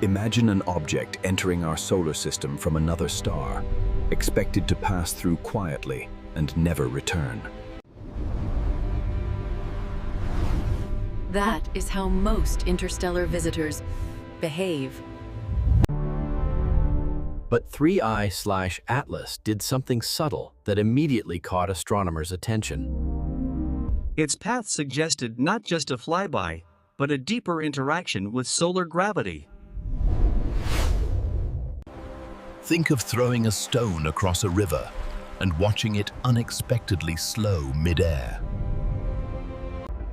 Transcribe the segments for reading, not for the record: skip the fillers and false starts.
Imagine an object entering our solar system from another star, expected to pass through quietly and never return. That is how most interstellar visitors behave. But 3I/Atlas did something subtle that immediately caught astronomers' attention. Its path suggested not just a flyby, but a deeper interaction with solar gravity. Think of throwing a stone across a river and watching it unexpectedly slow mid-air.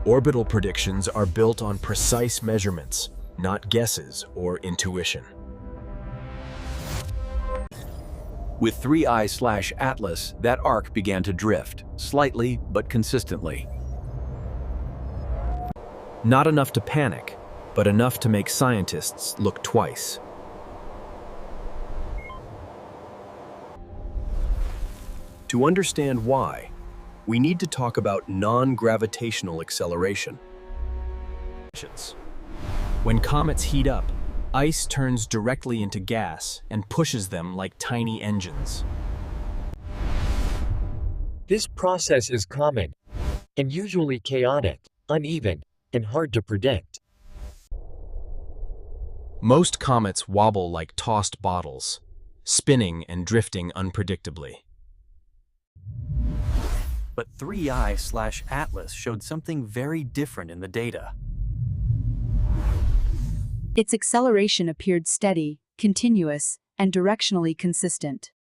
Orbital predictions are built on precise measurements, not guesses or intuition. With 3I/Atlas, that arc began to drift, slightly but consistently. Not enough to panic, but enough to make scientists look twice. To understand why, we need to talk about non-gravitational acceleration. When comets heat up, ice turns directly into gas and pushes them like tiny engines. This process is common and usually chaotic, uneven, and hard to predict. Most comets wobble like tossed bottles, spinning and drifting unpredictably. But 3I/Atlas showed something very different in the data. Its acceleration appeared steady, continuous, and directionally consistent.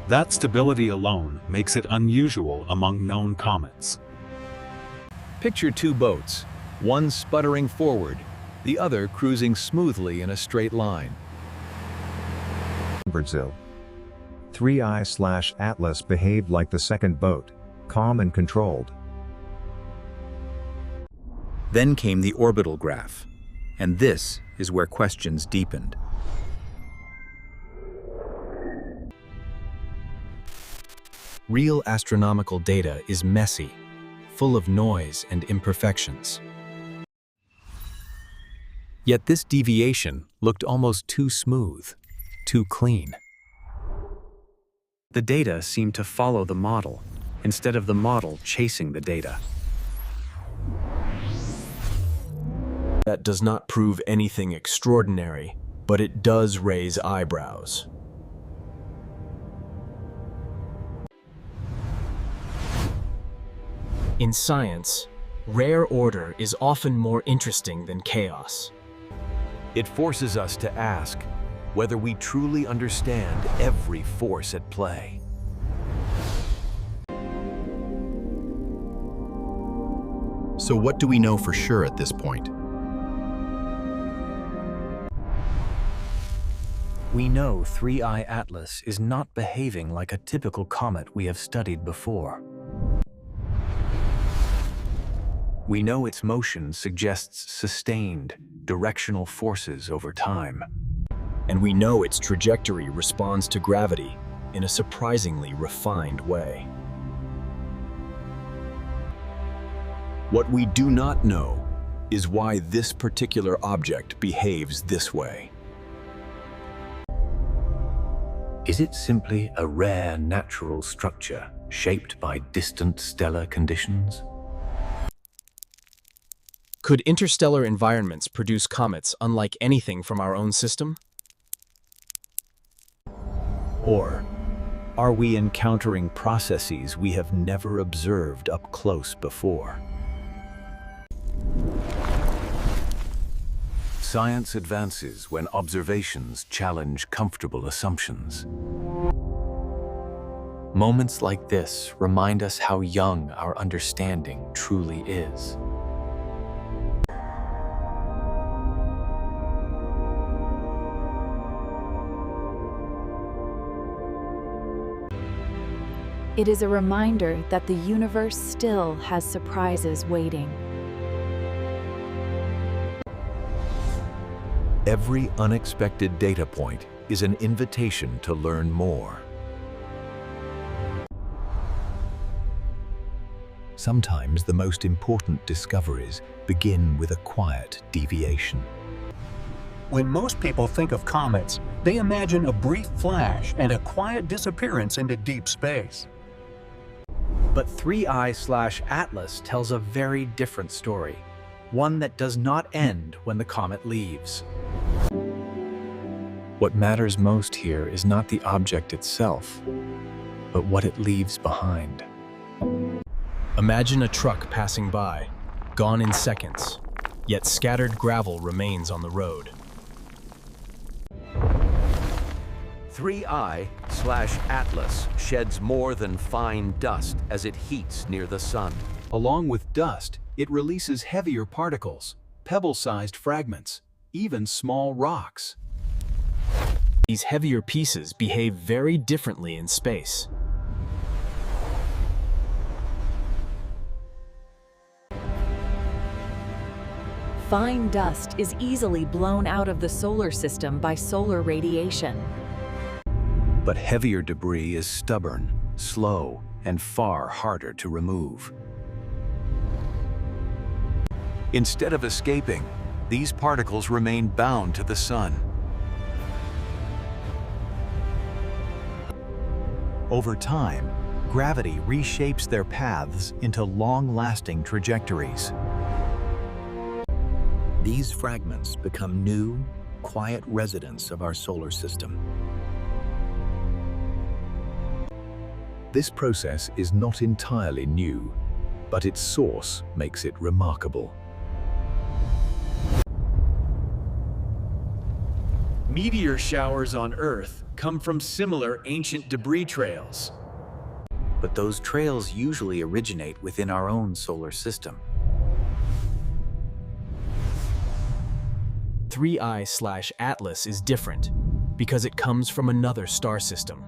That stability alone makes it unusual among known comets. Picture two boats, one sputtering forward, the other cruising smoothly in a straight line. Brazil. 3I/Atlas behaved like the second boat, calm and controlled. Then came the orbital graph, and this is where questions deepened. Real astronomical data is messy, full of noise and imperfections. Yet this deviation looked almost too smooth, too clean. The data seemed to follow the model, instead of the model chasing the data. That does not prove anything extraordinary, but it does raise eyebrows. In science, rare order is often more interesting than chaos. It forces us to ask whether we truly understand every force at play. So what do we know for sure at this point? We know 3I/Atlas is not behaving like a typical comet we have studied before. We know its motion suggests sustained, directional forces over time. And we know its trajectory responds to gravity in a surprisingly refined way. What we do not know is why this particular object behaves this way. Is it simply a rare natural structure shaped by distant stellar conditions? Could interstellar environments produce comets unlike anything from our own system? Or are we encountering processes we have never observed up close before? Science advances when observations challenge comfortable assumptions. Moments like this remind us how young our understanding truly is. It is a reminder that the universe still has surprises waiting. Every unexpected data point is an invitation to learn more. Sometimes the most important discoveries begin with a quiet deviation. When most people think of comets, they imagine a brief flash and a quiet disappearance into deep space. But 3I/Atlas tells a very different story, one that does not end when the comet leaves. What matters most here is not the object itself, but what it leaves behind. Imagine a truck passing by, gone in seconds, yet scattered gravel remains on the road. 3I/Atlas sheds more than fine dust as it heats near the sun. Along with dust, it releases heavier particles, pebble-sized fragments, even small rocks. These heavier pieces behave very differently in space. Fine dust is easily blown out of the solar system by solar radiation. But heavier debris is stubborn, slow, and far harder to remove. Instead of escaping, these particles remain bound to the sun. Over time, gravity reshapes their paths into long-lasting trajectories. These fragments become new, quiet residents of our solar system. This process is not entirely new, but its source makes it remarkable. Meteor showers on Earth come from similar ancient debris trails. But those trails usually originate within our own solar system. 3I/Atlas is different because it comes from another star system.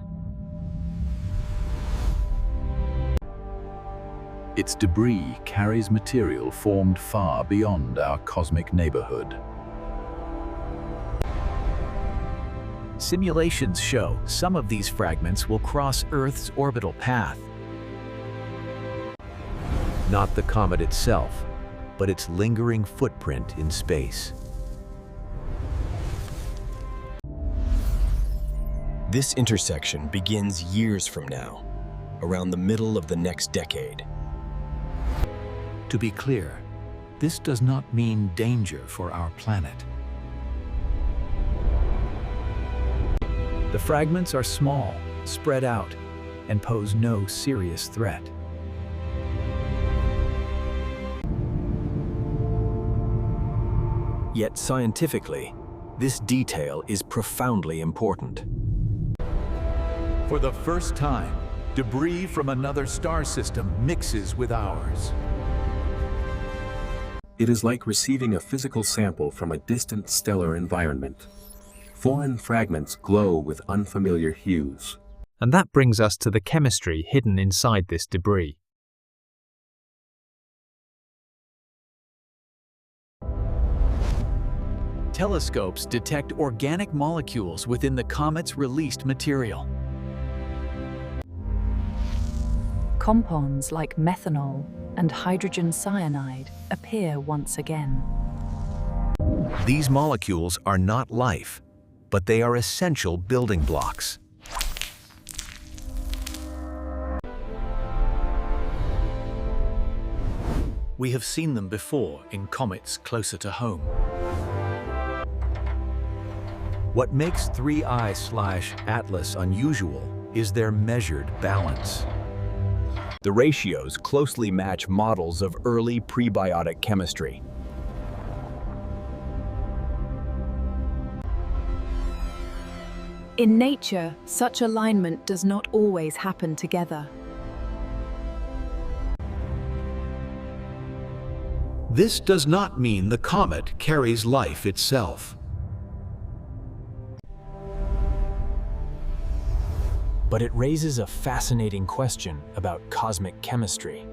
Its debris carries material formed far beyond our cosmic neighborhood. Simulations show some of these fragments will cross Earth's orbital path. Not the comet itself, but its lingering footprint in space. This intersection begins years from now, around the middle of the next decade. To be clear, this does not mean danger for our planet. The fragments are small, spread out, and pose no serious threat. Yet scientifically, this detail is profoundly important. For the first time, debris from another star system mixes with ours. It is like receiving a physical sample from a distant stellar environment. Foreign fragments glow with unfamiliar hues. And that brings us to the chemistry hidden inside this debris. Telescopes detect organic molecules within the comet's released material. Compounds like methanol and hydrogen cyanide appear once again. These molecules are not life, but they are essential building blocks. We have seen them before in comets closer to home. What makes 3I/Atlas unusual is their measured balance. The ratios closely match models of early prebiotic chemistry. In nature, such alignment does not always happen together. This does not mean the comet carries life itself. But it raises a fascinating question about cosmic chemistry.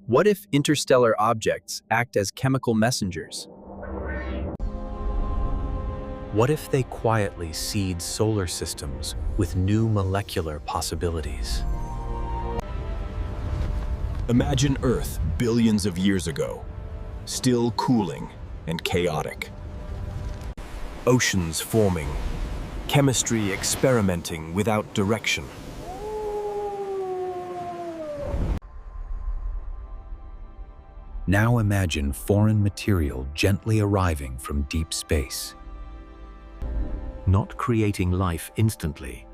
What if interstellar objects act as chemical messengers? What if they quietly seed solar systems with new molecular possibilities? Imagine Earth billions of years ago, still cooling and chaotic. Oceans forming, chemistry experimenting without direction. Now imagine foreign material gently arriving from deep space. Not creating life instantly,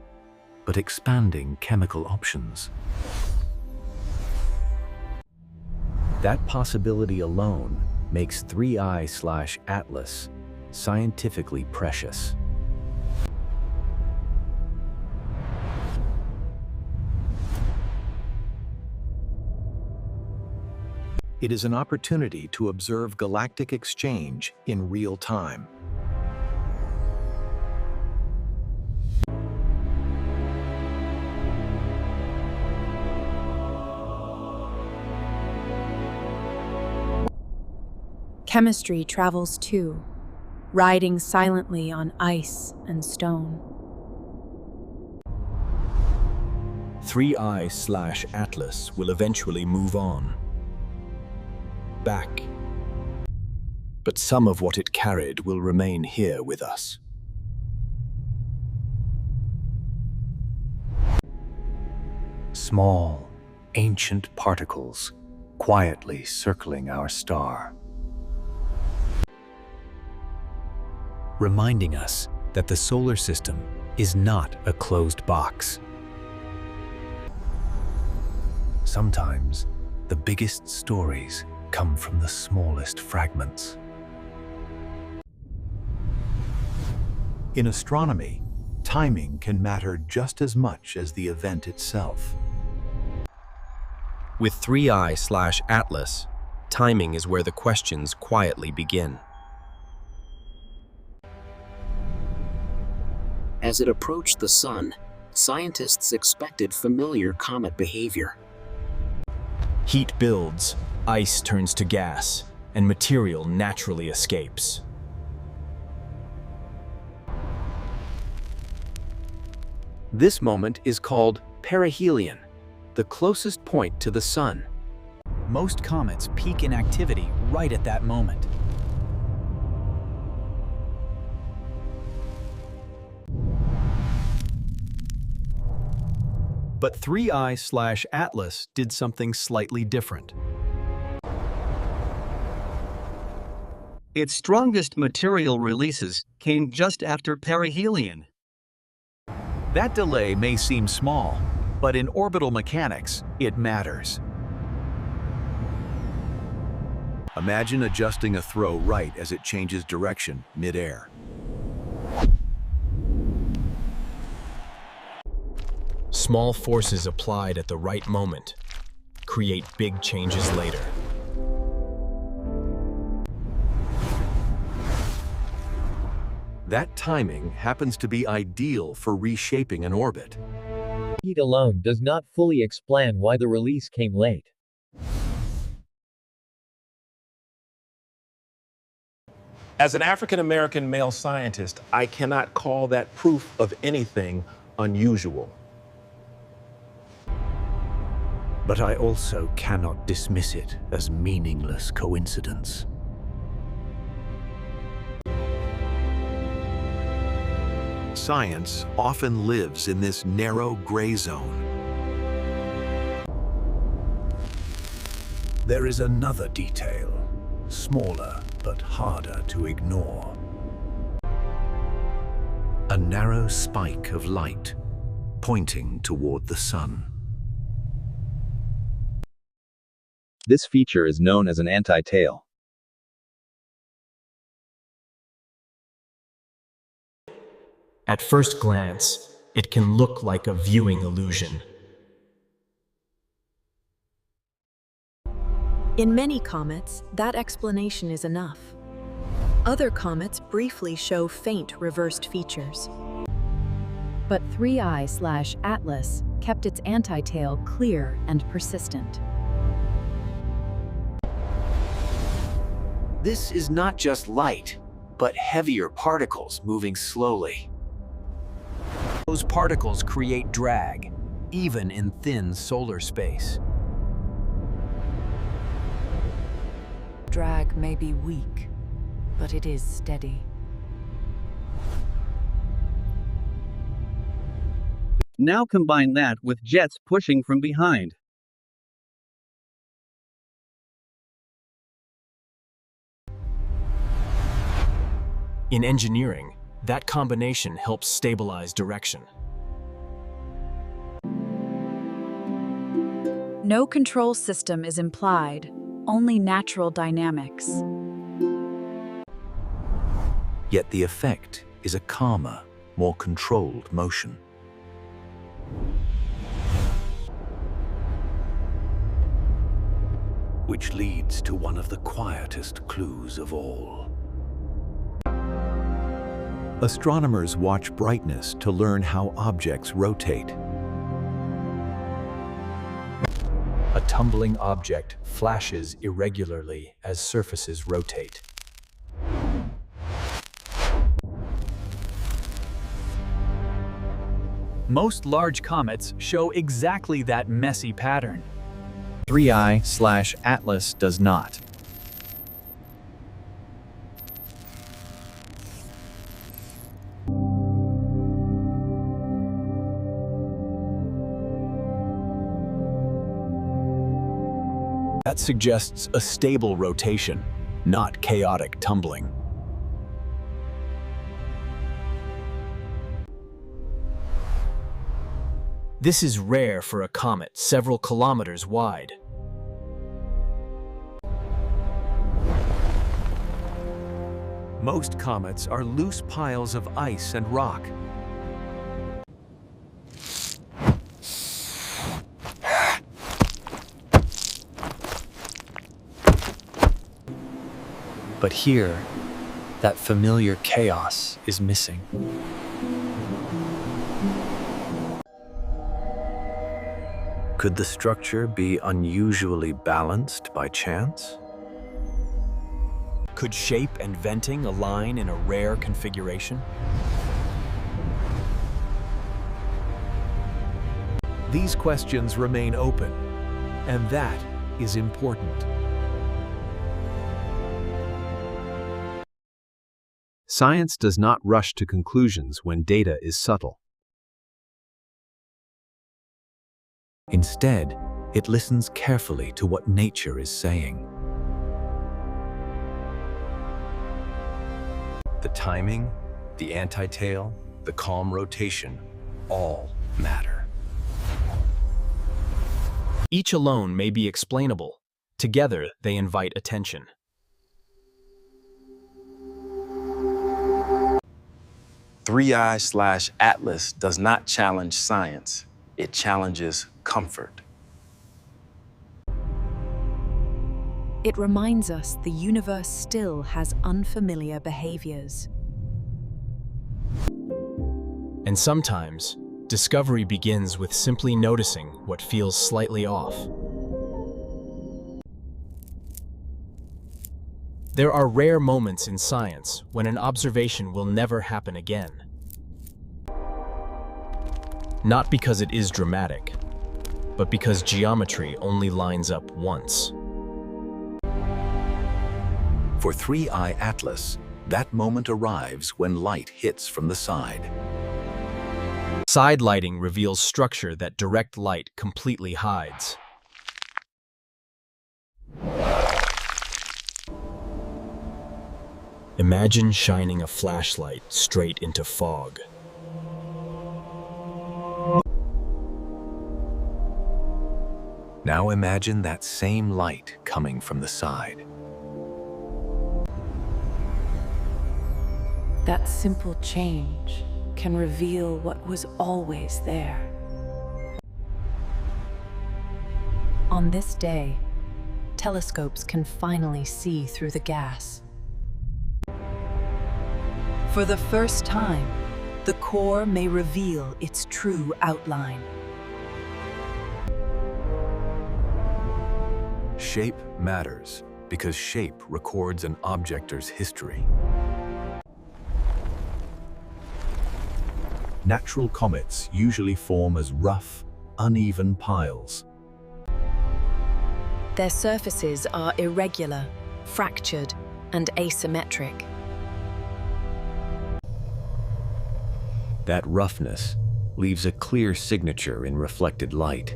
but expanding chemical options. That possibility alone makes 3I/Atlas scientifically precious. It is an opportunity to observe galactic exchange in real time. Chemistry travels too, riding silently on ice and stone. 3I/Atlas will eventually move on. Back. But some of what it carried will remain here with us. Small, ancient particles quietly circling our star. Reminding us that the solar system is not a closed box. Sometimes, the biggest stories come from the smallest fragments. In astronomy, timing can matter just as much as the event itself. With 3I/Atlas, timing is where the questions quietly begin. As it approached the sun, scientists expected familiar comet behavior. Heat builds, ice turns to gas, and material naturally escapes. This moment is called perihelion, the closest point to the sun. Most comets peak in activity right at that moment. But 3I/Atlas did something slightly different. Its strongest material releases came just after perihelion. That delay may seem small, but in orbital mechanics, it matters. Imagine adjusting a throw right as it changes direction mid-air. Small forces applied at the right moment create big changes later. That timing happens to be ideal for reshaping an orbit. Heat alone does not fully explain why the release came late. As an African-American male scientist, I cannot call that proof of anything unusual. But I also cannot dismiss it as meaningless coincidence. Science often lives in this narrow gray zone. There is another detail, smaller but harder to ignore. A narrow spike of light pointing toward the sun. This feature is known as an anti-tail. At first glance, it can look like a viewing illusion. In many comets, that explanation is enough. Other comets briefly show faint reversed features. But 3I/Atlas kept its anti-tail clear and persistent. This is not just light. but heavier particles moving slowly. Those particles create drag, even in thin solar space. Drag may be weak, but it is steady. Now combine that with jets pushing from behind. In engineering, that combination helps stabilize direction. No control system is implied, only natural dynamics. Yet the effect is a calmer, more controlled motion. Which leads to one of the quietest clues of all. Astronomers watch brightness to learn how objects rotate. A tumbling object flashes irregularly as surfaces rotate. Most large comets show exactly that messy pattern. 3I/Atlas does not. That suggests a stable rotation, not chaotic tumbling. This is rare for a comet several kilometers wide. Most comets are loose piles of ice and rock. But here, that familiar chaos is missing. Could the structure be unusually balanced by chance? Could shape and venting align in a rare configuration? These questions remain open, and that is important. Science does not rush to conclusions when data is subtle. Instead, it listens carefully to what nature is saying. The timing, the antitail, the calm rotation, all matter. Each alone may be explainable. Together, they invite attention. "3I/Atlas does not challenge science. It challenges comfort." It reminds us the universe still has unfamiliar behaviors. And sometimes, discovery begins with simply noticing what feels slightly off. There are rare moments in science when an observation will never happen again. Not because it is dramatic, but because geometry only lines up once. For 3I Atlas, that moment arrives when light hits from the side. Side lighting reveals structure that direct light completely hides. Imagine shining a flashlight straight into fog. Now imagine that same light coming from the side. That simple change can reveal what was always there. On this day, telescopes can finally see through the gas. For the first time, the core may reveal its true outline. Shape matters because shape records an objector's history. Natural comets usually form as rough, uneven piles. Their surfaces are irregular, fractured, and asymmetric. That roughness leaves a clear signature in reflected light.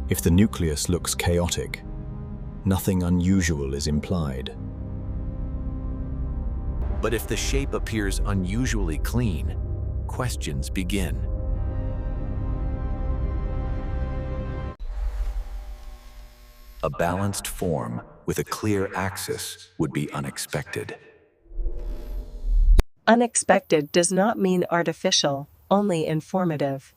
If the nucleus looks chaotic, nothing unusual is implied. But if the shape appears unusually clean, questions begin. A balanced form with a clear axis would be unexpected. Unexpected does not mean artificial, only informative.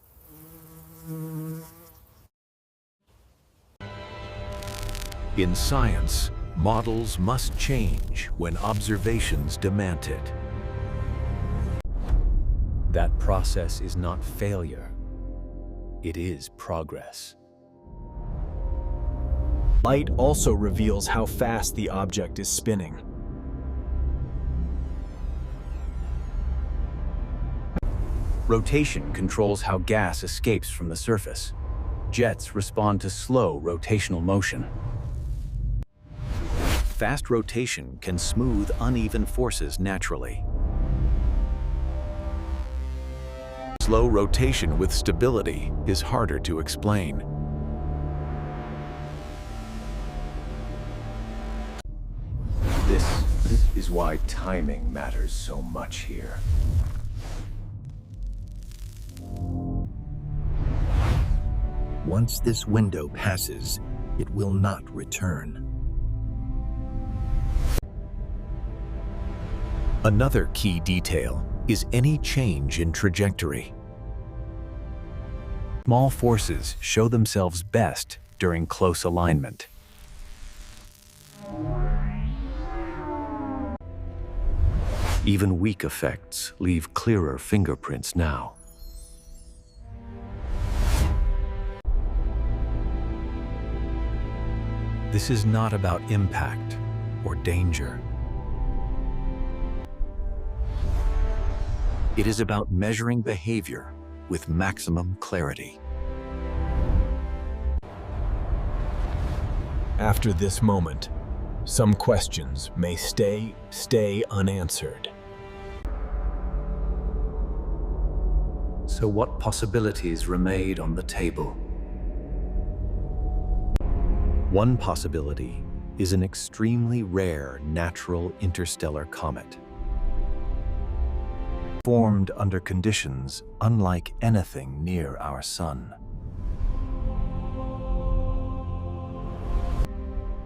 In science, models must change when observations demand it. That process is not failure. It is progress. Light also reveals how fast the object is spinning. Rotation controls how gas escapes from the surface. Jets respond to slow rotational motion. Fast rotation can smooth uneven forces naturally. Slow rotation with stability is harder to explain. This is why timing matters so much here. Once this window passes, it will not return. Another key detail is any change in trajectory. Small forces show themselves best during close alignment. Even weak effects leave clearer fingerprints now. This is not about impact or danger. It is about measuring behavior with maximum clarity. After this moment, some questions may stay unanswered. So what possibilities remain on the table? One possibility is an extremely rare natural interstellar comet, formed under conditions unlike anything near our Sun.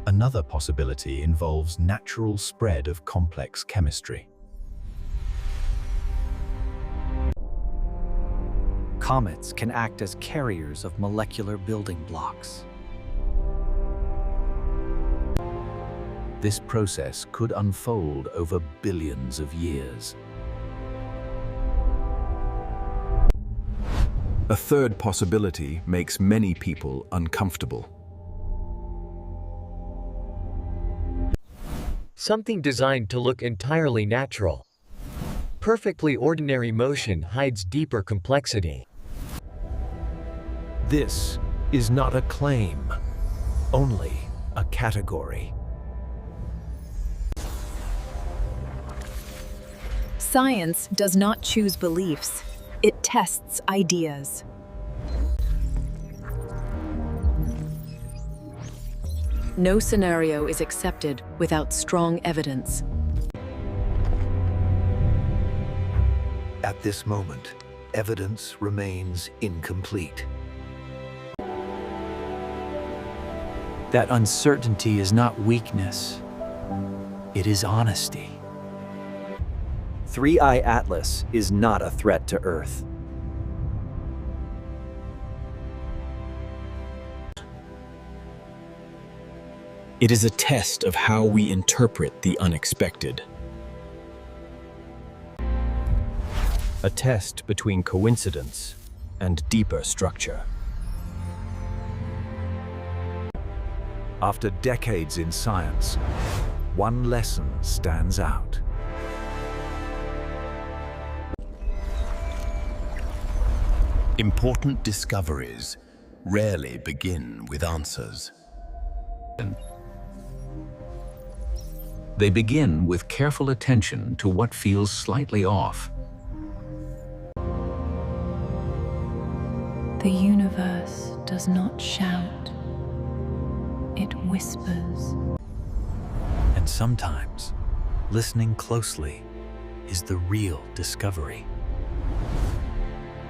Another possibility involves natural spread of complex chemistry. Comets can act as carriers of molecular building blocks. This process could unfold over billions of years. A third possibility makes many people uncomfortable. Something designed to look entirely natural. Perfectly ordinary motion hides deeper complexity. This is not a claim, only a category. Science does not choose beliefs, it tests ideas. No scenario is accepted without strong evidence. At this moment, evidence remains incomplete. That uncertainty is not weakness, it is honesty. 3I Atlas is not a threat to Earth. It is a test of how we interpret the unexpected. A test between coincidence and deeper structure. After decades in science, one lesson stands out. Important discoveries rarely begin with answers. They begin with careful attention to what feels slightly off. The universe does not shout, it whispers. And sometimes, listening closely is the real discovery.